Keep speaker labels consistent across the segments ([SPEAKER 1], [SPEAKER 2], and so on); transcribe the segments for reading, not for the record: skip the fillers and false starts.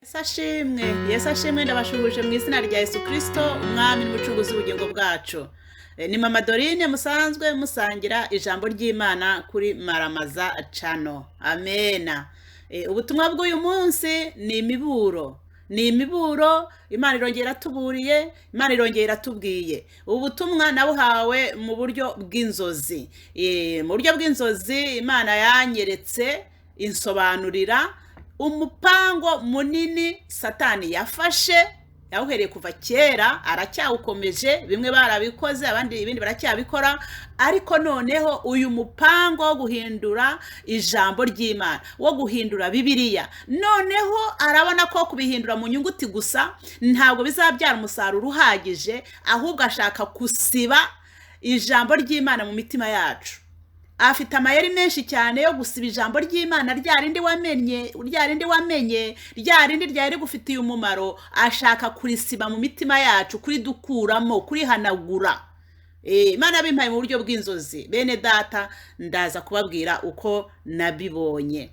[SPEAKER 1] Yesu ashimwe ndabashuhuje mu izina rya Yesu Kristo umwami n'umucunguzi w'ubugingo bwacu. Ni mama Doreen musanzwe musangira ijambo ry'Imana kuri Maramaza Channel. Amena. Ubutumwa bw'uyu munsi ni imiburo. Ni imiburo Imana irongera tuburiye, Imana irongera tubwiye. Ubu butumwa nabuhawe mu buryo bw'inzozi. Mu buryo bw'inzozi Imana yanyeretse insobanurira umupango munini Satani yafashe yawuhereye kuva kera aracyawukomeje, bimwe barabikoze abandi ibindi baracyabikora, ariko noneho uyu mupango wo guhindura ijambo ry'Imana, wo guhindura Bibiliya, noneho arabona ko kubihindura mu nyuguti gusa ntabwo bizabyara umusaruro uhagije, ahubwo ashaka gusiba ijambo ry'Imana mu mitima yacu. Afite amayeri menshi cyane yo gusiba ijambo ry'Imana, ryarindi wamenye, ryarindi ryari gufitiye umumaro, ashaka kurisiba mu mitima yacu, kuridukuramo, kurihanagura. Imana yabimpaye mu buryo bw'inzozi. Bene data, ndaza kubabwira uko nabibonye,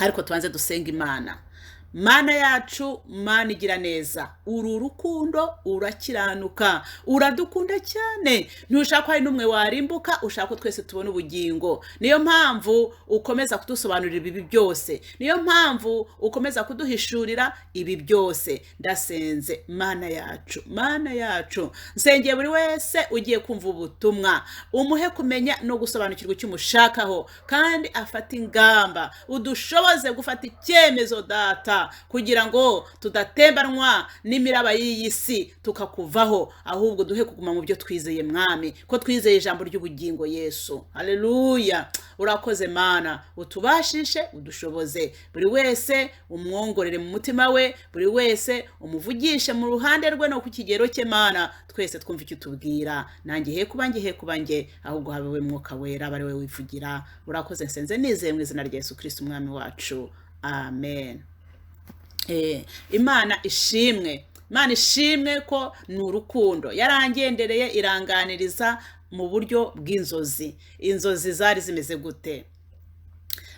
[SPEAKER 1] ariko tubanze dusenga Imana. Mana yacu, Mana igira neza, uru rukundo urakiranuka, uradukunda cyane, ntushaka hari n'umwe warimbuka, ushaka ko twese tubona ubugingo. Niyo mpamvu ukomeza kudusobanurira ibi byose, niyo mpamvu ukomeza kuduhishurira ibi byose. Ndasenze Mana yacu, Mana yacu, nsengeye buri wese ugiye kumva ubutumwa, umuhe kumenya no gusobanukirwa icyo umushakaho, kandi afata ingamba, udushoboze gufata icyemezo data, kugira ngo tudatembanwa n'imiraba y'iyi si tukakuvaho, ahubwo duhe kuguma mu byo twizeye mwami, ko twizeye ijambo ry'ubugingo Yesu. Haleluya. Urakoze Mana, utubashishe, udushoboze, buri wese umwongorere mu mutima we, buri wese umuvugishe mu ruhande rwe no ku kigero cye Mana, twese twumva icyo tubwira. Nanjye he kuba nge, ahubwo habe Mwuka Wera bari we wivugira. Urakoze, nsenze nizeye mu izina rya Yesu Kristo umwami wacu. Amen. Imana ishimwe, Imana ishimwe ko ni urukundo yarangendereye iranganiriza mu buryo bw'inzozi. Inzozi zari zimeze gute?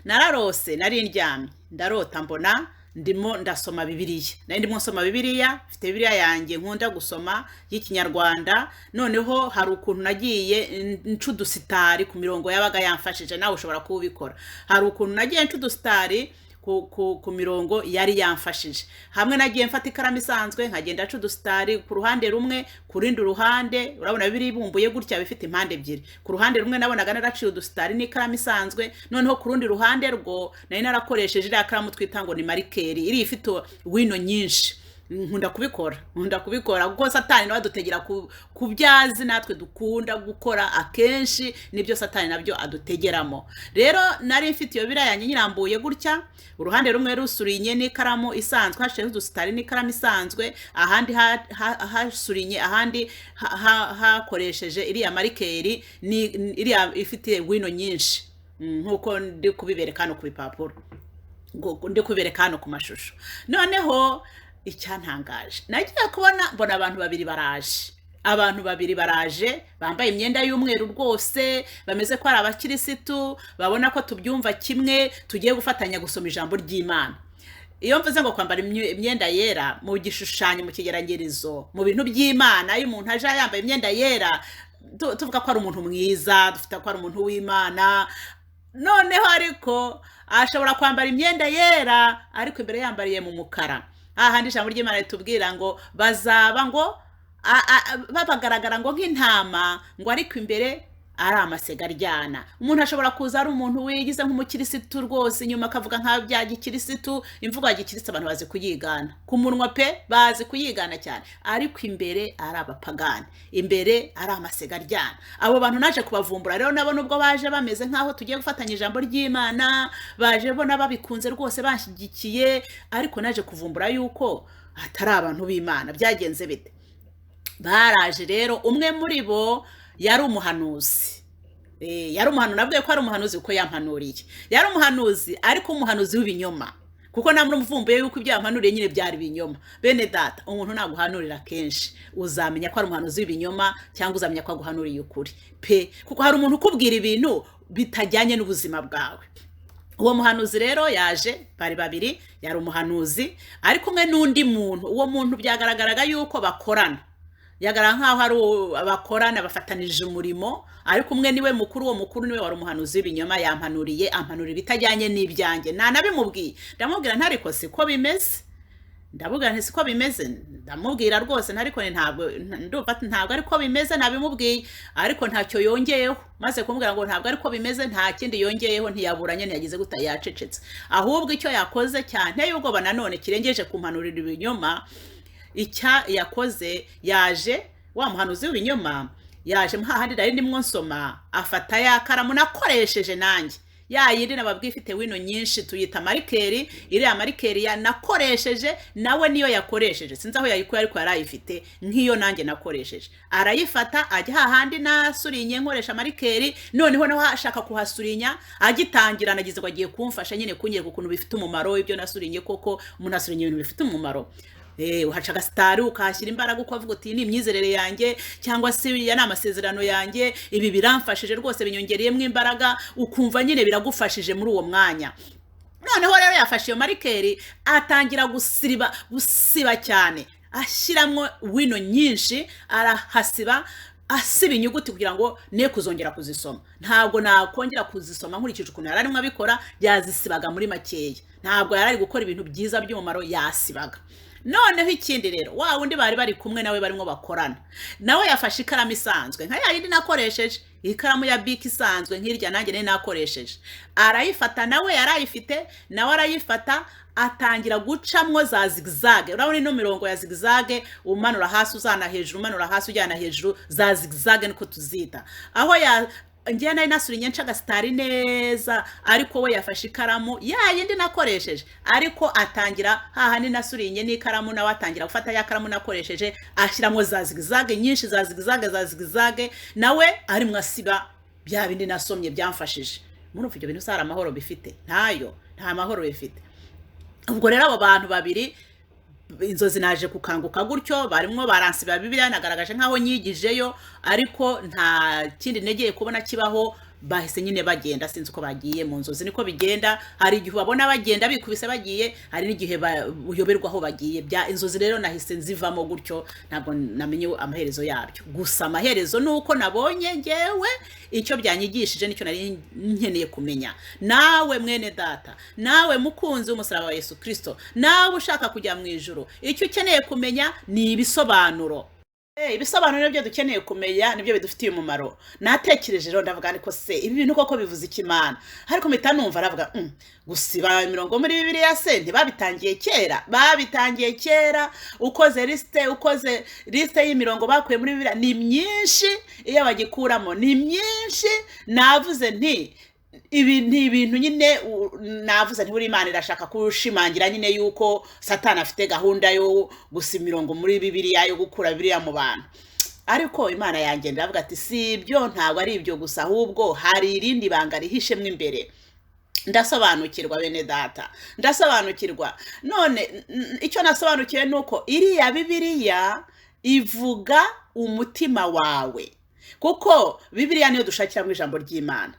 [SPEAKER 1] Nararose, nari ndyamye ndarota mbona ndimo ndasoma Bibiliya. Nari ndimo nsoma Bibiliya, mfite Bibiliya yanjye nkunda gusoma y'Ikinyarwanda. Noneho hari ukuntu nagiye ncudusitari ku mirongo yabaga yamfashije, nawe ushobora kubikora. Hari ukuntu nagiye ncudusitari ku mirongo yari yamfashije. Hamwe nagiye mfata ikaramu isanzwe nkagenda aca udusitari ku ruhande rumwe, ku rundi ruhande urabona biri bumbuye gutya bifite impande ebyiri. Ku ruhande rumwe nabonaga naraciye udusitari n'ikaramu isanzwe, noneho ku rundi ruhande rwo nari narakoresheje iriya karamu twita ngo ni marikeri, iri ifite wino nyinshi. Nkunda kubikora kuko Satani nawe adutegera ku byazi natwe dukunda gukora akenshi, nibyo Satani nabyo adutegeramo. Rero nari mfite iyo Bibiliya yanjye nyirambuye gutya, uruhande rumwe rusurinye n'ikaramu isanzwe, hashizeho udusitari n'ikaramu isanzwe, ahandi hasurinye, ahandi hakoresheje iriya marikeri iriya ifite wino nyinshi, nkuko ndi kubibereka hano ku bipapuro, ndi kubibereka hano ku mashusho. Noneho icyantangaje, nagiye kubona mbona abantu babiri baraje bambaye imyenda y'umweru rwose, bameze ko ari abakirisitu, babona ko tubyumva kimwe, tugiye gufatanya gusoma ijambo ry'Imana. Iyo mvuze ngo kwambara imyenda yera mu gishushanyo, mu kigeragerizo, mu bintu by'Imana, iyo umuntu aje yambaye imyenda yera tuvuga ko ari umuntu mwiza, dufite ko ari umuntu w'Imana. Noneho ariko ashobora kwambara imyenda yera ariko imbere yambariye mu mukara. Ahandi ijambo ry'Imana ritubwira ngo bazaba ngo babagaragara ngo nk'intama, ngo ariko imbere ari amasega aryana. Umuntu ashobora kuza ari umuntu wigize nk'umukirisitu rwose, inyuma akavuga nka bya gikirisitu. Imvugo ya gikirisitu abantu bazi kuyigana ku munwa pe, bazi kuyigana cyane, ariko imbere ari abapagani, imbere ari amasega aryana. Abo bantu naje kubavumbura rero, nabo nubwo baje bameze nkaho tugiye gufatanya ijambo ry'Imana, baje bona babikunze rwose bashyigikiye, ariko naje kuvumbura yuko atari abantu b'Imana. Byagenze bite? Baraje rero, umwe muri bo yari umuhanuzi. Yari umuhanuzi, nabwiye ko ari umuhanuzi kuko yampanuriye. Yari umuhanuzi, ariko umuhanuzi w'ibinyoma, kuko namwe muvumbuye yuko ibyo yampanuriye nyine byari ibinyoma. Bene data, umuntu naguhanurira kenshi uzamenya ko ari umuhanuzi w'ibinyoma, cyangwa uzamenya ko aguhanuriye ukuri pe, kuko hari umuntu ukubwira ibintu bitajyanye n'ubuzima bwawe. uwo muhanuzi rero yaje, bari babiri, yari umuhanuzi ari kumwe n'undi muntu. Uwo muntu byagaragaraga yuko bakorana, yagaragara nk'aho ari bakorana, bafatanije umurimo, ariko umwe niwe mukuru, uwo mukuru niwe wari umuhanuzi w'ibinyoma. Yampanuriye, ampanurira itajyanye n'ibyanjye, ntanabimubwiye. Ndamubwira ntariko siko bimeze, ndavuga nti siko bimeze, ndamubwira rwose ntariko ntabwo ariko bimeze, nabimubwiye, ariko ntacyo yongeyeho. Maze kumubwira ngo ntabwo ariko bimeze, nta kindi yongeyeho, ntiyaburanye, ntiyagize guta, yacecetse. Ahubwo icyo yakoze cyane y'ubwoba nanone kirengeje kumpanurira ibinyoma, icya yakoze, yaje wa muhanuzi w'ibinyoma yaje hahandi nari ndimwo nsoma, afata ya karamu nakoresheje nanjye, ya yindi nababwiye ifite wino nyinshi, tuyita marikeri. Iriya marikeri ya nakoresheje nawe niyo yakoresheje, sinzi aho yayikuye, ariko yarayifite nk'iyo nanjye nakoresheje. Arayifata ajya hahandi nasurinye nkoresha marikeri, noneho naho ashaka kuhasurinya, agitangira nagize ngo agiye kumfasha nyine kunyereka ukuntu bifite umumaro ibyo nasurinye. Koko umuntu asurinye ibintu bifite umumaro. Uhaca agasitari ukahashyira imbaraga, ukavuga uti ni imyizerere yanjye, cyangwa se ya ni amasezerano yanjye, ibi biramfashije rwose, binyongereyemo imbaraga, ukumva nyine biragufashije muri uwo mwanya. Noneho rero yafashe iyo marikeri atangira gusiba cyane, ashyiramo wino nyinshi, arahasiba, asiba inyuguti kugira ngo ne kuzongera kuzisoma. Ntabwo nakongera kuzisoma nkurikije ukuntu yari arimo abikora, yazisibaga muri makeya. Ntabwo yari ari gukora ibintu byiza by'umumaro, yasibaga. Noneho ikindi rero, wa wundi bari bari kumwe nawe barimo bakorana, nawe yafashe ikaramu isanzwe nka yindi nakoresheje, ikaramu ya bik isanzwe nk'irya nanjye nari nakoresheje, arayifata, nawe yarayifite, nawe arayifata, atangira gucamwo za zigzag. Urabona ino mirongo ya zigzag, umanura hasi uzana hejuru, umanura hasi ujyana hejuru, za zigzag niko tuzita. Aho ngiye nari nasurinye nca agasitari neza, ariko we yafashe ikaramu ya yindi nakoresheje, ariko atangira hahandi nasurinye n'ikaramu, nawe atangira gufata ya karamu nakoresheje, ashyiramo za zigzag nyinshi, za zigzag, nawe ari mwasiba bya bindi nasomye byamfashije. Muri ufite ibintu sara amahoro bifite, nta mahoro bifite. Ubwo rero abo bantu babiri inzozi naje kukanguka gutyo, barimo baransiba Bibiliya, nagaragaje nkaho nyigijeyo, ariko nta kindi negeye kubona kibaho. Bahise nyine bagenda, sinzi uko bagiye mu nzozi, niko bigenda. Hari igihe babona bagenda bikubise bagiye, hari n'igihe uyoberwa aho bagiye. Bya inzozi rero nahise nzivamo gutyo, ntabwo namenye amaherezo yabyo. Gusa amaherezo nuko nabonye ngewe icyo byanyigishije, nicyo nari nkeneye kumenya. Nawe mwene data, nawe mukunzi w'umusaraba wa Yesu Kristo, nawe ushaka kujya mu ijuru, icyo ukeneye kumenya ni ibisobanuro. Ibisobanuro nibyo dukeneye kumenya, nibyo bidufitiye umumaro. Natekereje rero ndavuga niko se ibi bintu koko bivuze ikimana, ariko mpita numva aravuga gusiba imirongo muri Bibiliya se ntibabitangiye kera? Babitangiye kera. Ukoze liste y'imirongo bakuye muri Bibiliya ni myinshi, iyo bagikuramo ni myinshi. Navuze nti ibi ni ibintu nyine, navuze nti buri Imana irashaka kushimangira nyine yuko Satani afite gahunda yo gusiba imirongo muri Bibiliya, yo gukura Bibiliya mu bantu. Ariko Imana yanjye ndavuga ati si ibyo, ntabwo ari ibyo gusa, ahubwo hari irindi banga rihishemwe imbere. Ndasobanukirwa bene data, ndasobanukirwa. None icyo nasobanukiwe nuko iriya Bibiliya ivuga umutima wawe, kuko Bibiliya niyo dushakiramo ijambo ry'Imana.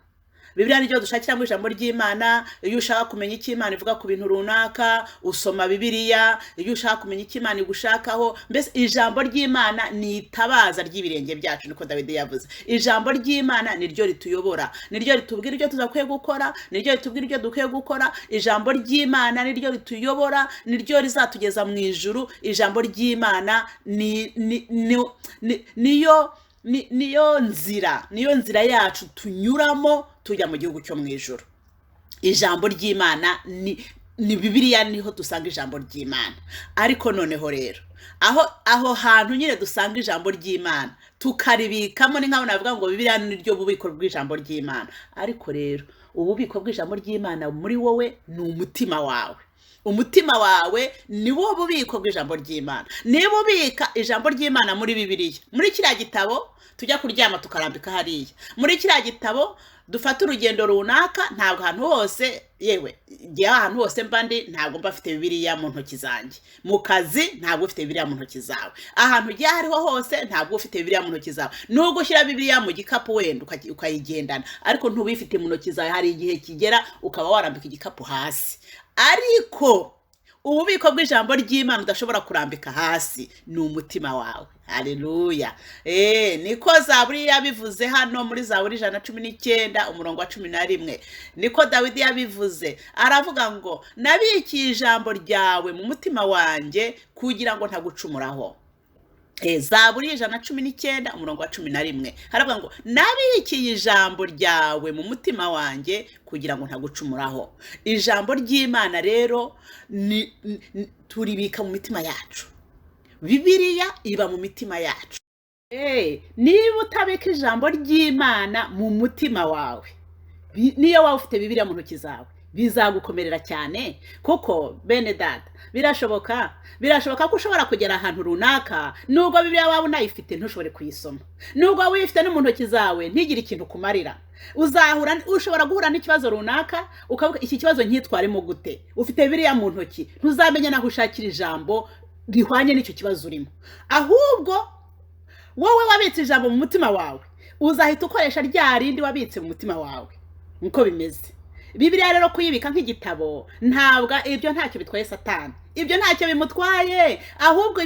[SPEAKER 1] Bibiliya niyo dushakiramo ijambo ry'Imana. Iyo ushaka kumenya icyo Imana ivuga ku bintu runaka, usoma Bibiliya. Iyo ushaka kumenya icyo Imana igushakaho, mbese ijambo ry'Imana ni itabaza ry'ibirenge byacu, niko Dawidi yavuze. Ijambo ry'Imana niryo rituyobora, niryo ritubwira ibyo tuzakwiye gukora, niryo ritubwira ibyo dukwiye gukora. Ijambo ry'Imana niryo rituyobora, niryo rizatugeza mu ijuru. Ijambo ry'Imana niyo nzira yacu tunyuramo tujya mu gihugu cyo mu ijuru. Ijambo ry'Imana ni Bibiliya, niho dusanga ijambo ry'Imana. Ariko noneho rero aho hantu nyine dusanga ijambo ry'Imana tukaribikamo, ni nkaho navuga ngo Bibiliya niryo bubiko bw'ijambo ry'Imana. Ariko rero ububiko bw'ijambo ry'Imana muri wowe ni umutima wawe. Umutima wawe ni wo bubiko bw'ijambo ry'Imana. Niba ubika ijambo ry'Imana muri Bibiliya, muri kiriya gitabo tujya kuryama tukarambika hariya, muri kiriya gitabo dufate urugendo runaka, ntabwo ahantu hose, yewe ngiye ahantu hose mba ndi ntabwo mba mfite bibiliya mu ntoki zanjye, mu kazi ntabwo ufite bibiliya mu ntoki zawe, ahantu ugiye ariho hose ntabwo ufite bibiliya mu ntoki zawe, nubwo ushyira bibiliya mu gikapu wenda ukayigendana, ariko ntubifite mu ntoki zawe, hari igihe kigera ukaba warambika igikapu hasi. Ariko ububiko bw'ijambo ry'Imana udashobora kurambika hasi ni umutima wawe. Haleluya. Niko Zaburi yabivuze hano muri Zaburi 119 umurongo wa 11. Niko Dawidi yabivuze, aravuga ngo nabikiye ijambo ryawe mu mutima wanjye kugira ngo ntagucumuraho. Zaburi 119 umurongo wa 11 haravuga ngo nabikiye ijambo ryawe mu mutima wanjye kugira ngo ntagucumuraho. Ijambo ry'Imana rero turibika mu mitima yacu. Bibiliya iba mu mitima yacu. Niba utabika ijambo ry'Imana mu mutima wawe, niyo waba ufite Bibiliya mu ntoki zawe, bizagukomerera cyane, kuko bene data birashoboka ko ushobora kugera ahantu runaka nubwo Bibiliya waba unayifite ntushobore kuyisoma, nubwo waba uyifite no mu ntoki zawe ntigire ikintu kumarira. Ushobora guhura n'ikibazo runaka ukavuga iki kibazo nkitwaremo gute, ufite Bibiliya mu ntoki ntuzamenya naho ushakira ijambo rihwanye n'icyo kibazo urimo, ahubwo wowe wabitse ijambo mu mutima wawe uzahita ukoresha rya rindi wabitse mu mutima wawe. Niko bimeze. Bibiliya rero kuyibika nk'igitabo ntabwo ibyo ntacyo bitwaye Satani, ibyo ntacyo bimutwaye, ahubwo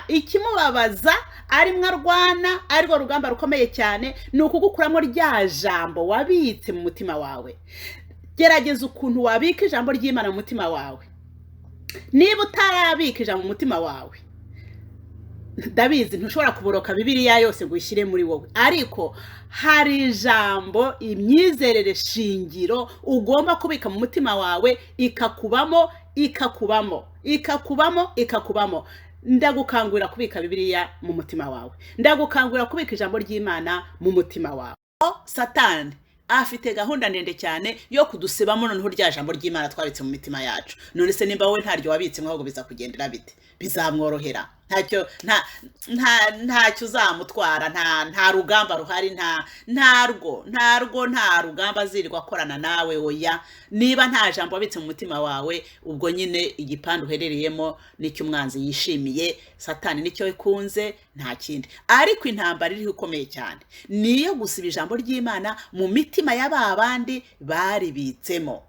[SPEAKER 1] ikimubabaza ari mwarwana, ariko rugamba rukomeye cyane ni ukugukuramo rya jambo wabitse mu mutima wawe. Gerageza ukuntu wabika ijambo ry'Imana mu mutima wawe. Niba utarabika ijambo mu mutima wawe, ndabizi ntushobora kuboroka Bibiliya yose ngo uyishyire muri wowe, ariko hari ijambo, imyizerere shingiro ugomba kubika mu mutima wawe, ikakubamo. Ndagukangurira kubika Bibiliya mu mutima wawe, ndagukangurira kubika ijambo ry'Imana mu mutima wawe. Satani afite gahunda ndende cyane yo kudusibamo noneho rya jambo ry'Imana twabitse mu mitima yacu. None se nimba wowe ntaryo wabitse ahubwo biza kugendera bite? Bizamworohera. Ntacyo uzamutwara, nta rugamba ruhari, nta rugamba zirirwa akorana nawe. Oya, niba nta jambo wabitse mu mutima wawe, ubwo nyine igipande uherereyemo nicyo umwanzi yishimiye, Satani nicyo ikunze, nta kindi. Ariko intambara iri ikomeye cyane niyo gusiba ijambo ry'Imana mu mitima y'abandi baribitsemo.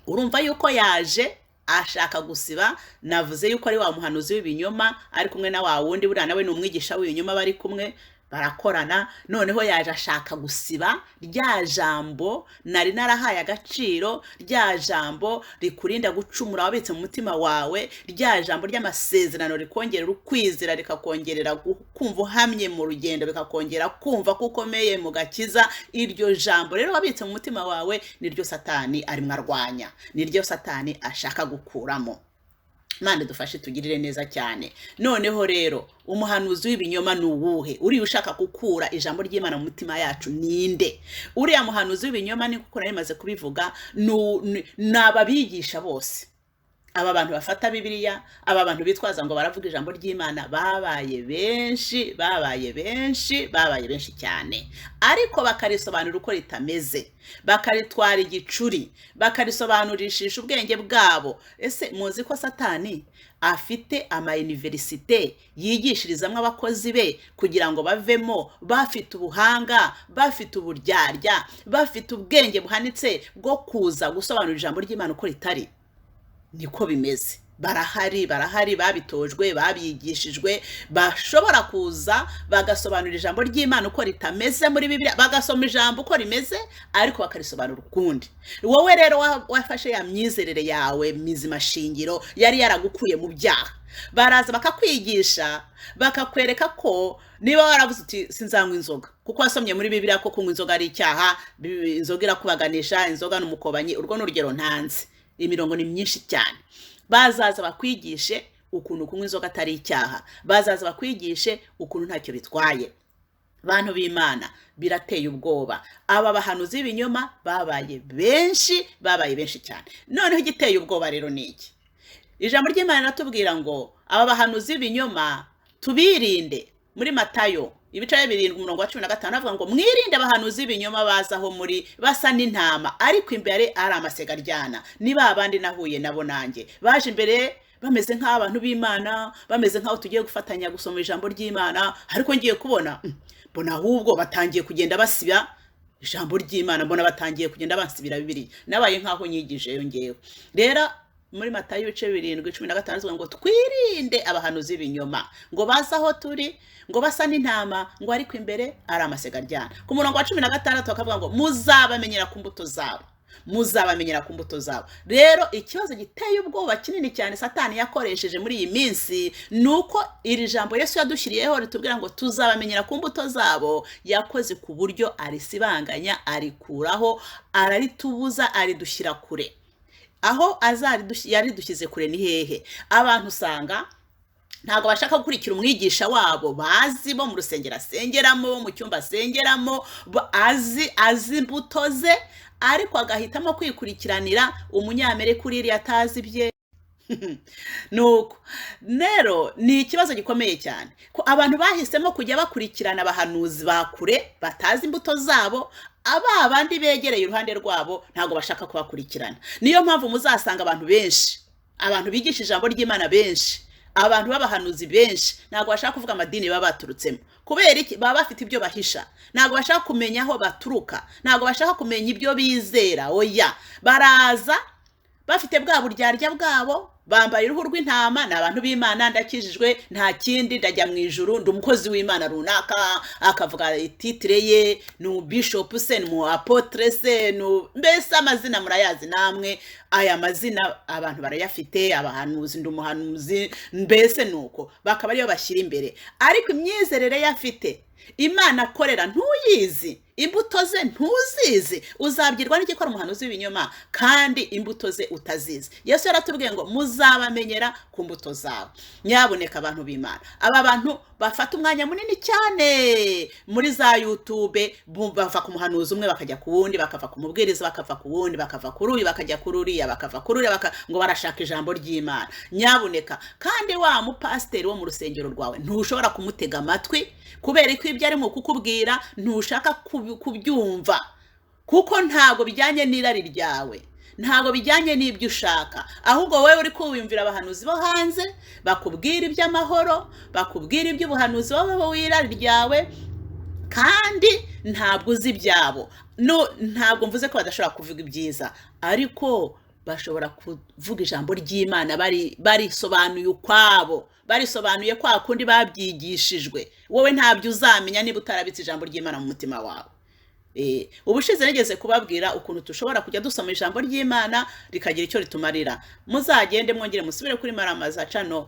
[SPEAKER 1] Urumva yuko yaje ashaka gusiba, navuze yuko ari wa muhanuzi w'ibinyoma ari kumwe na wa wundi buriya nawe ni umwigisha w'ibinyoma, bari kumwe barakorana. Noneho yaje ashaka gusiba rya jambo nari narahaye agaciro, rya jambo rikurinda gucumura wabitse mu mutima wawe, rya jambo ry'amasezerano rikongerera ukwizera, rikakongerera kumva uhamye mu rugendo, bikakongera kumva ko ukomeye mu gakiza. Iryo jambo rero wabitse mu mutima wawe niryo Satani arimo arwanya, niryo Satani ashaka gukuramo. Imana dufashe tugirire neza cyane. Noneho rero umuhanuzi w'ibinyoma ni uwuhe? Uriya ushaka gukura ijambo ry'Imana mu mutima yacu ninde? Uriya muhanuzi w'ibinyoma ni kuko narimaze kubivuga, n'ababigisha bose. Aba bantu bafata Bibiliya, aba bantu bitwaza ngo baravuga ijambo ry'Imana babaye benshi cyane, ariko bakarisobanura uko ritameze, bakaritwara igicuri, bakarisobanurishisha ubwenge bwabo. Ese muzi ko Satani afite universite yigishirizamo abakozi be kugira ngo bavemo bafite ubuhanga, bafite uburyarya, bafite ubwenge buhanitse bwo kuza gusobanura ijambo ry'Imana uko ritari? Niko bimeze. Barahari babitojwe, babyigishijwe, bashobora kuza bagasobanura ijambo ry'Imana uko ritameze muri Bibiliya, bagasoma ijambo uko rimeze ariko bakarisobanura ukundi. Wowe rero wafashe ya myizerere yawe mizima shingiro yari yaragukuye mu byaha, baraza bakakwigisha, bakakwereka ko niba waravuze uti sinzanywa inzoga kuko wasomye muri Bibiliya ko kunywa inzoga ari icyaha, inzoga irakubaganisha, inzoga n'umukobanyi, urwo n'urugero ntanze. Imirongo ni myinshi cyane. Bazaza bakwigishe ukuntu kunywa inzoga atari icyaha, bazaza bakwigishe ukuntu ntacyo bitwaye. Bantu b'Imana, birateye ubwoba. Aba bahanuzi b'ibinyoma babaye benshi cyane. Noneho igiteye ubwoba rero ni iki? Ijambo ry'Imana ratubwira ngo aba bahanuzi b'ibinyoma tubirinde. Muri Matayo ibice 7:15 avuga ngo mwirinde abahanuzi b'ibinyoma bazaho muri basa n'intama ariko imbere ari amasegaryana niba abandi nahuye nabo nanjye baje imbere bameze nk'abantu b'Imana bameze nk'aho tugiye gufatanya gusoma ijambo ry'Imana ariko ngiye kubona mbona ahubwo batangiye kugenda basiba ijambo ry'Imana mbona batangiye kugenda basibira Bibiliya nabaye nk'aho nyigije yongeyeho rero muri Matayo ibice 7:15 avuga ngo twirinde abahanuzi b'ibinyoma ngo bazaho turi ngo basa n'intama ngo ariko imbere ari amasegaryana ku murongo wa 16 akavuga ngo muzabamenyera ku mbuto zabo rero ikibazo giteye ubwoba kinini cyane Satani yakoresheje muri iyi minsi nuko iri jambo Yesu yadushyiriyeho ritubwira ngo tuzabamenyera ku mbuto zabo yakoze ku buryo arisibanganya arikuraho araritubuza aridushyira kure aho yaridushyize kure ni hehe abantu usanga ntago bashaka gukurikira umwigisha wabo bazi bo mu rusengero asengeramo mu cyumba asengeramo azi imbuto ze ariko agahitamo kwikurikiranira umunyamerika uriri atazi bye nuko rero ni ikibazo gikomeye cyane ko abantu bahisemo kujya bakurikirana abahanuzi bakure batazi imbuto zabo abandi begereye uruhande rwabo ntago bashaka kubakurikirana niyo mpamvu muzasanga abantu benshi abantu bigisha ijambo ry'Imana benshi abantu b'abahanuzi benshi ntago bashaka kuvuga amadini baba baturutsemo kubera iki baba bafite ibyo bahisha ntago bashaka kumenya aho baturuka ntago bashaka kumenya ibyo bizera oya baraza bafite bwa buryarya bwabo bambaye uruhu rw'intama n'abantu b'Imana ndakijijwe nta kindi ndajya mu ijuru ndi umukozi w'Imana runaka akavuga titre ye no bishop se no apotre se no mbese amazina murayazi namwe aya mazina abantu barayafite abahanuzi ndi umuhanuzi mbese nuko bakaba ariyo bashyira imbere ariko imyizerere yafite Imana akorera ntuyizi imbuto ze ntuzizi uzabyirwa n'iki ko ari umuhanuzi w'ibinyoma kandi imbuto ze utazizi Yesu yaratubwiye ngo muzabamenyera ku mbuto zabo nyaboneka abantu b'Imana aba bantu bafata umwanya munini cyane muri za YouTube bava ku muhanuzi umwe bakajya ku wundi bakava ku mubwiriza bakava ku wundi bakava kuri uyu bakajya kuri uriya bakava kuri uriya ngo barashaka ijambo ry'Imana nyaboneka kandi wa mupasiteri wo mu rusengero rwawe ntushobora kumutega amatwi kubera ko ibyo arimo kukubwira ntushaka kubyumva kuko ntago bijyanye n'irari ryawe ntago bijyanye n'ibyo ushaka ahubwo wowe uri kubimvira abahanuzi bo hanze bakubwira iby'amahoro bakubwira iby'ubuhanuzi wowe w'irari ryawe kandi ntabwo uzi ibyabo ntabwo mvuze ko badashobora kuvuga ibyiza ariko bashobora kuvuga ijambo ry'Imana barisobanuye ukwabo barisobanuye kwa kundi babyigishijwe wowe ntabyo uzamenya niba utarabitse ijambo ry'Imana mu mutima wawe ubushize nigeze kubabwira ukuntu tushobora kujya dusoma ijambo ry'Imana rikagira icyo ritumarira muzagende mwongere musubire kuri Maramaza Channel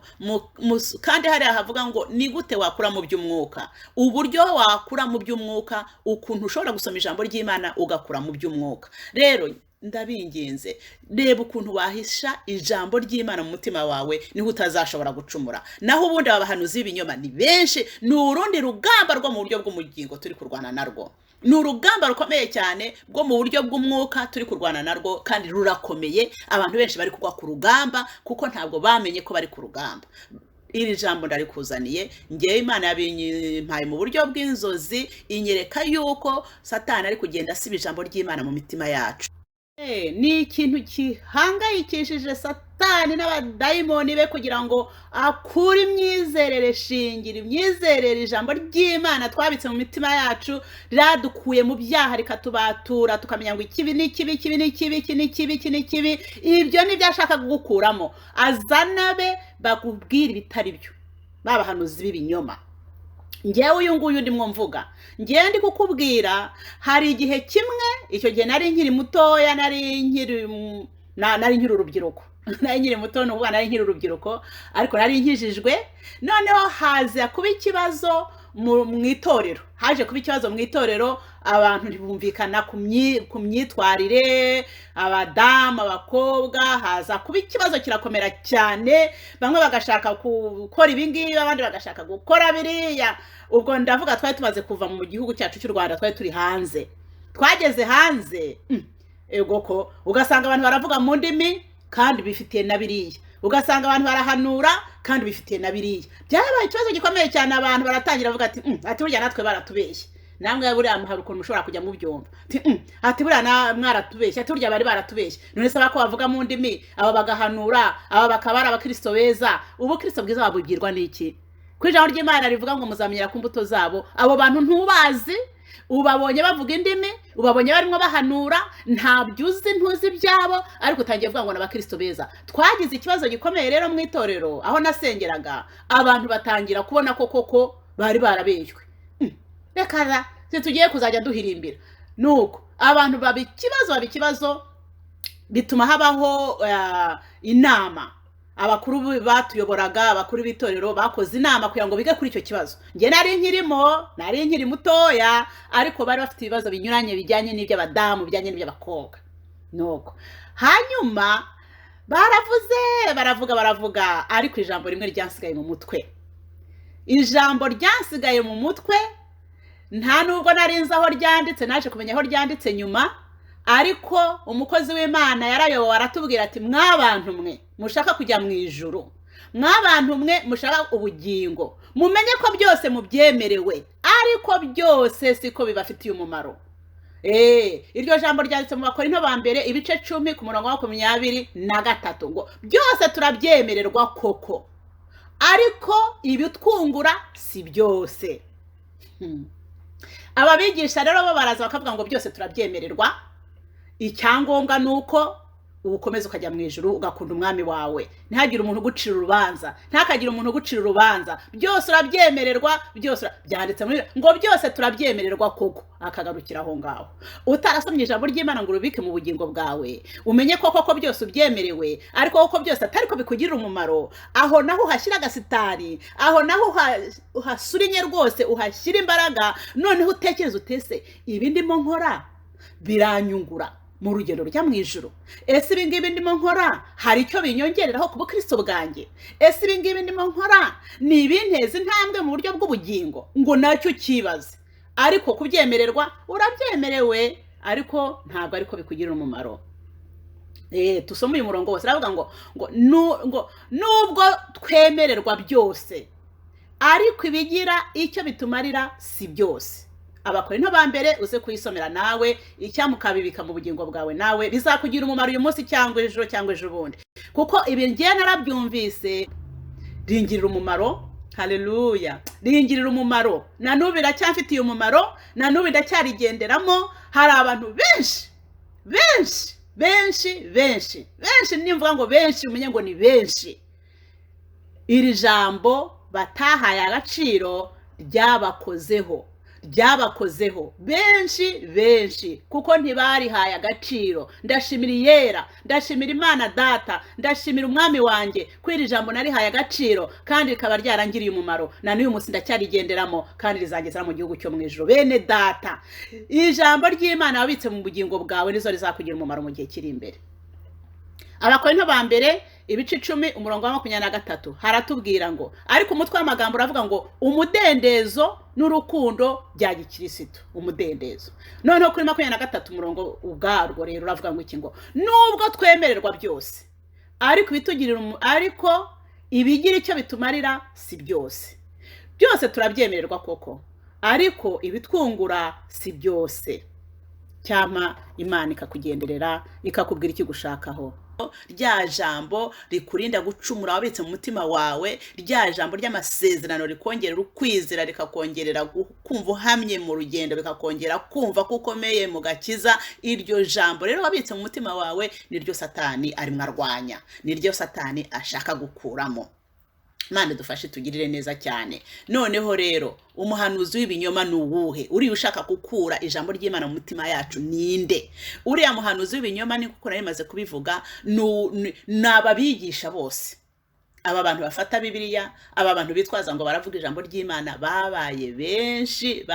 [SPEAKER 1] kandi hari ahavuga ngo ni gute wakura mu by'umwuka uburyo wakura mu by'umwuka ukuntu ushobora gusoma ijambo ry'Imana ugakura mu by'umwuka rero ndabinginze reba ukuntu wahisha ijambo ry'Imana mu mutima wawe niho utazashobora gucumura naho ubundi abahanuzi b'ibinyoma ni benshi ni urundi rugamba rwo mu buryo bw'umugingo turi kurwana narwo ni urugamba rukomeye cyane bwo mu buryo bw'umwuka turi kurwana narwo kandi rurakomeye abantu benshi bari kugwa ku rugamba kuko ntabwo bamenye ko bari ku rugamba iri jambo ndarikuzaniye ngewe Imana yabimpaye mu buryo bw'inzozi inyereka yuko Satani ari kugenda asiba ijambo ry'Imana mu mitima yacu ni ikintu gihangayikishije Satani n'abadayimoni be kugira ngo akure imyizerere shingira imyizerere ijambo ry'Imana twabitse mu mitima yacu riradukuye mu byaha rikatubatura tukamenya ngo ikibi ni kibi ikibi ni kibi iki ni kibi iki ni kibi ibyo ni byo ashaka gukuramo azana be bakubwira ibitari byo babahanuzi b'ibinyoma ngewe uyu nguyu ndimo mvuga ngewe ndi kukubwira hari igihe kimwe icyo gihe nari nkiri mutoya nari nkiri urubyiruko nari nkiri muto n'ubu nari nkiri urubyiruko ariko nari nkijijwe noneho haza kuba ikibazo mu itorero haje kuba ikibazo mu itorero abantu ntibumvikana ku myitwarire abadamu abakobwa haza kuba ikibazo kirakomera cyane bamwe bagashaka gukora ibingibi abandi bagashaka gukora biriya ubwo ndavuga twari tumaze kuva mu gihugu cyacu cy'u Rwanda twari turi hanze twageze hanze ugasanga abantu baravuga mu ndimi kandi bifitiye na biriya ugasanga abantu barahanura kandi bifitiye na biriya. Byabaye ikibazo gikomeye cyane, abantu baratangira bavuga ati burya natwe baratubeshye. Namwe buriya hari ukuntu mushobora kujya mu byumva ati buriya mwaratubeshye, ati burya bari baratubeshye. None se bako bavuga mu ndimi, aba bagahanura, aba bakabara abakristo beza. Ubu kristo bwiza babugirwa n'iki? Ku ijambo ry'Imana rivuga ngo muzamenyera ku mbuto zabo. Abo bantu ntubazi, ubabonye bavuga indimi, ubabonye barimo bahanura, ntabyo uzi, ntuzi byabo, ariko utangiye kuvuga ngo n'abakristo beza. Twagize ikibazo gikomeye rero mu itorero aho nasengeraga, abantu batangira kubona ko koko bari barabeshywe. Reka tugiye kuzajya duhirimbira. Nuko abantu babikibazo bituma habaho inama. Abakuru batuyoboraga, abakuru b'itorero bakoze inama kugira ngo bige kuri icyo kibazo. Nge nari nkiri mutoya, ariko bari bafite ibibazo binyuranye bijyanye n'iby'abadamu, bijyanye n'iby'abakobwa. Nuko hanyuma baravuga, ariko ijambo rimwe ryansigaye mu mutwe. Ijambo ryansigaye mu mutwe, nta nubwo narinzi aho ryanditse, naje kumenya aho ryanditse nyuma, ariko umukozi w'Imana yarayobowe aratubwira ati mwabantu mwe mushaka kujya mu ijuru, mwabantu mwe mushaka ubugingo, mumenye ko byose mubyemerewe, ariko byose siko bibafitiye umumaro. Iryo jambo ryanditse mu Bakorinto ba mbere ibice 10 ku murongo wa 23 ngo byose turabyemererwa koko, ariko ibitwungura si byose. Ababigisha rero bo baraza bakavuga ngo byose turabyemererwa, icyangombwa nuko ukomeza ukajya mu ijuru ugakunda umwami wawe, ntihagire umuntu ugucira urubanza, ntakagira umuntu ugucira urubanza. Byose urabyemererwa, byose byanditse muri ngo byose turabyemererwa koko, akagarukira aho ngaho. Utarasomye ijambo ry'Imana ngo urubike mu bugingo bwawe, umenye ko koko byose ubyemerewe, ariko koko byose atari ko bikugirira umumaro, aho naho uhashyira agasitari, aho naho uhasurinye rwose, uhashyira imbaraga. Noneho utekereza utese ibi ndimo nkora biranyungura mu rugendo rujya mu ijuru? Ese ibi ngibi ndimo nkora hari icyo binyongereraho ku bukristo bwanjye? Ese ibi ngibi ndimo nkora ni ibinteza intambwe mu buryo bw'ubugingo? Ngo nacyo kibaze. Ariko kubyemererwa urabyemerewe, ariko ntabwo ariko bikugirira umumaro. Tusome uyu murongo wose aravuga ngo nubwo twemererwa byose, ariko ibigira icyo bitumarira si byose. Abakorinto ba mbere uze kuyisomera nawe, icyamukabibika mu bugingo bwawe nawe bizakugira umumaro uyu munsi cyangwa ejo bundi, kuko ibi ngiye narabyumvise ringirira umumaro. Haleluya, ringirira umumaro. Na n'ubu biracyafitiye umumaro, na n'ubu ndacyarigenderamo. Hari abantu benshi, nimvuga ngo benshi umenye ngo ni benshi, iri jambo batahaye agaciro ryabakozeho benshi, kuko ntibarihaye agaciro. Ndashimira Iyera, ndashimira Imana Data, ndashimira umwami wanjye ko iri jambo narihaye agaciro, kandi rikaba ryarangiriye umumaro. Na n'uyu munsi ndacyarigenderamo, kandi rizangeza mu gihugu cyo mu ijuru. Bene Data, ijambo ry'Imana wabitse mu bugingo bwawe nizo rizakugira umumaro mu gihe kiri imbere. Abakorinto ba mbere ibice 10 umurongo wa 23 haratubwira ngo ariko umutwe w'amagambo uravuga ngo umudendezo n'urukundo bya gikristo. Umudendezo noneho kuri 23 umurongo ubwarwo rero uravuga ngo iki ngo nubwo twemererwa byose, ariko ibigira icyo bitumarira si byose. Byose turabyemererwa koko, ariko ibitwungura si byose. Cyama Imana ikakugenderera ikakubwira iki gushakaho. Rya jambo rikurinda gucumura wabitse mu mutima wawe, rya jambo ry'amasezerano rikongerera ukwizera, rikakongerera kumva uhamye mu rugendo, bikakongera kumva ko ukomeye mu gakiza. Iryo jambo rero wabitse mu mutima wawe niryo Satani arimo arwanya, niryo Satani ashaka gukuramo. Imana dufashe tugirire neza cyane. Noneho rero umuhanuzi w'ibinyoma nuwuhe? Uri ushaka gukura ijambo ry'Imana mu mutima yacu ninde? Uriya muhanuzi w'ibinyoma ni kuko narimaze kubivuga, nababigisha bose. Aba bantu bafata Bibiliya, aba bantu bitwaza ngo baravuga ijambo ry'Imana babaye benshi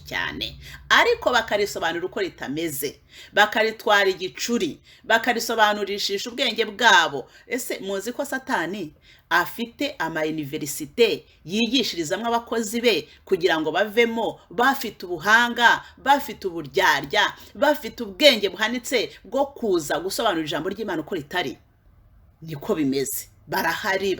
[SPEAKER 1] cyane, ariko bakarisobanura uko ritameze, bakaritwara igicuri, bakarisobanurishisha ubwenge bwabo. Ese muzi ko Satani afite universite yigishirizamwe abakozi be kugira ngo bavemo bafite ubuhanga, bafite uburyarya, bafite ubwenge buhanitse bwo kuza gusobanura ijambo ry'Imana uko ritari? Niko bimeze. barahari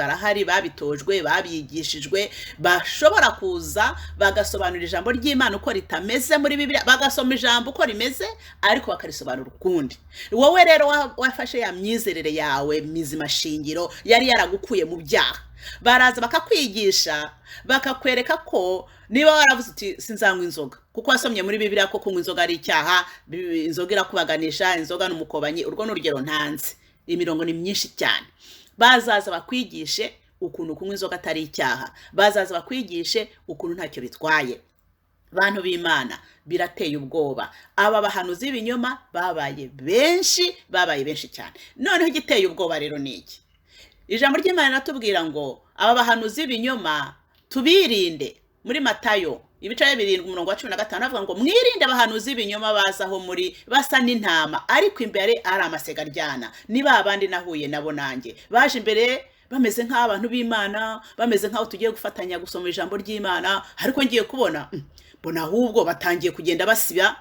[SPEAKER 1] babitojwe babigishijwe bashobora kuza bagasobanura ijambo ry'Imana uko ritameze muri Bibiliya, bagasoma ijambo uko rimeze ariko bakarisobanura ukundi. Wowe rero wafashe ya myizerere yawe mizima shingiro yari yaragukuye mu byaha, baraza bakakwigisha bakakwereka ko niba waravuze uti sinzanywa inzoga kuko wasomye muri Bibiliya ko kunywa inzoga ari icyaha, inzoga irakubaganisha, inzoga n'umukobanyi, urwo n'urugero ntanze, imirongo ni myinshi cyane. Bazaza bakwigishe ukuntu kunywa inzoga atari icyaha, bazaza bakwigishe ukuntu ntacyo bitwaye. Bantu b'Imana, birateye ubwoba. Aba bahanuzi b'ibinyoma babaye benshi cyane. Noneho igiteye ubwoba rero ni iki? Ijambo ry'Imana riratubwira ngo aba bahanuzi b'ibinyoma tubirinde. Muri Matayo ibice 7:15 avuga ngo mwirinde abahanuzi b'ibinyoma bazaho muri basa n'intama ariko imbere ari amasegaryana. Niba abandi nahuye nabo nanjye baje imbere bameze nk'abantu b'Imana, bameze nk'aho tugiye gufatanya gusoma ijambo ry'Imana, ariko ngiye kubona mbona ahubwo batangiye kugenda basiba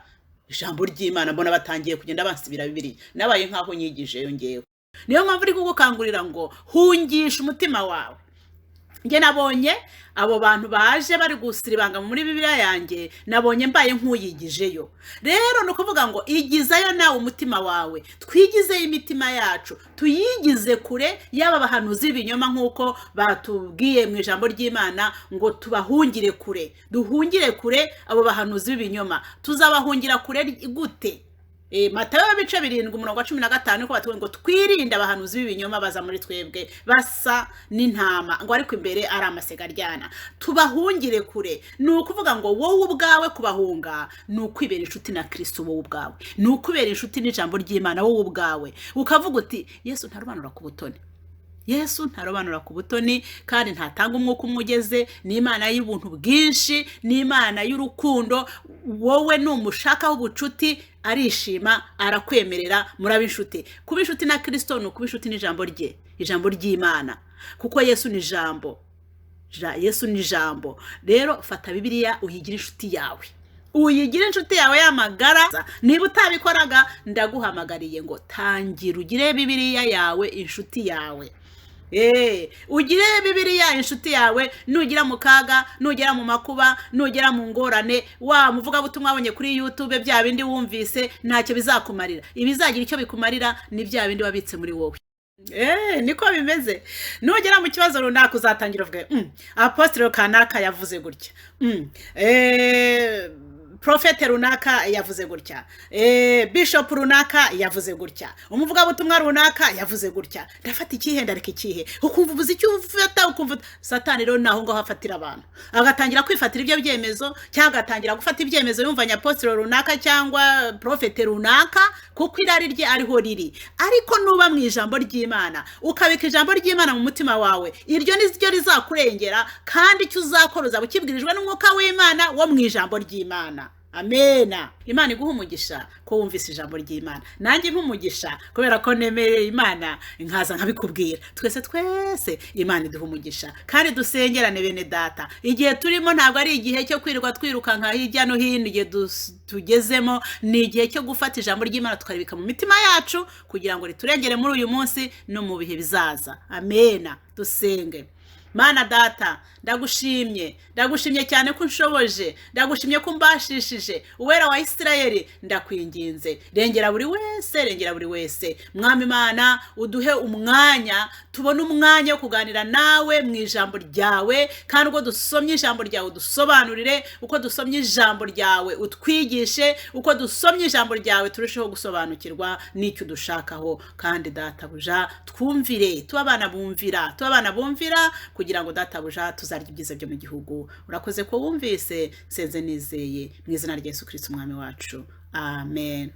[SPEAKER 1] ijambo ry'Imana, mbona batangiye kugenda bansibira Bibiliya. Nabaye nk'aho nyigije yongeyeho. Niyo mpamvu uri kugukangurira ngo hungisha umutima wawe. Nge nabonye abo bantu baje bari gusiribanga muri Bibiliya yanjye, nabonye mbaye nk'uyigijeyo. Rero no kuvuga ngo igizayo nawe umutima wawe, twigize imitima yacu, tuyigize kure y'aba bahanuzi b'ibinyoma nk'uko batubwiye mu ijambo ry'Imana ngo tubahungire kure. Duhungire kure abo bahanuzi b'ibinyoma. Tuzabahungira kure gute? Matayo ibice 7:15 ko batubwiye ngo twirinde abahanuzi b'ibinyoma baza muri twebwe basa n'intama ngo ariko imbere ari amasegaryana. Tubahungire kure. Ni ukuvuga ngo wowe ubwawe kubahunga ni ukwibera inshuti na Kristo wowe ubwawe, ni ukubera inshuti n'ijambo ry'Imana wowe ubwawe, ukavuga uti Yesu ntarobanura ku butoni. Yesu ntarobanura ku butoni kandi ntatanga umwuka umugeze. Ni Imana y'ubuntu bwinshi, ni Imana y'urukundo. Wowe numushakaho ubucuti arishima, arakwemerera muraba inshuti. Kuba inshuti na Kristo ni kuba inshuti n'ijambo rye, ijambo ry'Imana, kuko Yesu ni ijambo. Yesu ni ijambo. Rero fata Bibiliya uyigire inshuti yawe, uyigire inshuti yawe y'amagara. Niba utabikoraga ndaguhamagariye ngo tangira ugire Bibiliya yawe inshuti yawe. Ugire Bibiliya inshuti yawe. Nugira mu kaga, nugera mu makuba, nugera mu ngorane, wa muvuga butumwa wabonye kuri YouTube bya bindi wumvise ntacyo bizakumarira. Ibizagira icyo bikumarira ni bya bindi wabitse muri wowe. Niko bimeze. Nugera mu kibazo runaka uzatangira uvuga apostle kanaka yavuze gutya, profete runaka yavuze gutya, bishop runaka yavuze gutya, umuvuga butumwa runaka yavuze gutya. Ndafata ikihe ndareka ikihe, ukumva ubuze icyo ufata, ukumva Satani rero naho ngo hafatira abantu agatangira kwifatira ibyo byemezo, cyangwa agatangira gufata ibyemezo yumva apostle runaka cyangwa profete runaka kuko irari rye ariho riri. Ariko nuba mu ijambo ry'Imana ukabika ijambo ry'Imana mu mutima wawe, iryo nizyo rizakurengera kandi icyo uzakora uzabukibwirijwe n'umwuka w'Imana wo mu ijambo ry'Imana. Amena. Imana iguha umugisha ko wumvise ijambo ry'Imana. Nanjye mpumugisha kubera ko nemereye Imana nkaza nkabikubwira. Twese Imana iduha umugisha kandi dusengerane bene data. Igihe turimo ntabwo ari igihe cyo kwirirwa twiruka nka hirya no hino. Igihe tugezemo ni igihe cyo gufata ijambo ry'Imana tukaribika mu mitima yacu kugira ngo riturengere muri uyu munsi no mu bihe bizaza. Amena. Dusenge. Mana data, ndagushimye cyane ko unshoboje, ndagushimye ko mbashishije. Uwera wa Isirayeli ndakwinginze, rengera buri wese. Mwami Imana, uduhe umwanya, tubone umwanya wo kuganira nawe mu ijambo ryawe, kandi uko dusomye ijambo ryawe dusobanurire, uko dusomye ijambo ryawe utwigishe, uko dusomye ijambo ryawe turusheho gusobanukirwa n'icyo dushakaho. Kandi data buja twumvire, tubabana bumvira kugira ngo data buja tuzarya ibyiza byo mu gihugu. Urakoze ko wumvise, senze nizeye mu izina rya Yesu Kristo umwami wacu. Amen.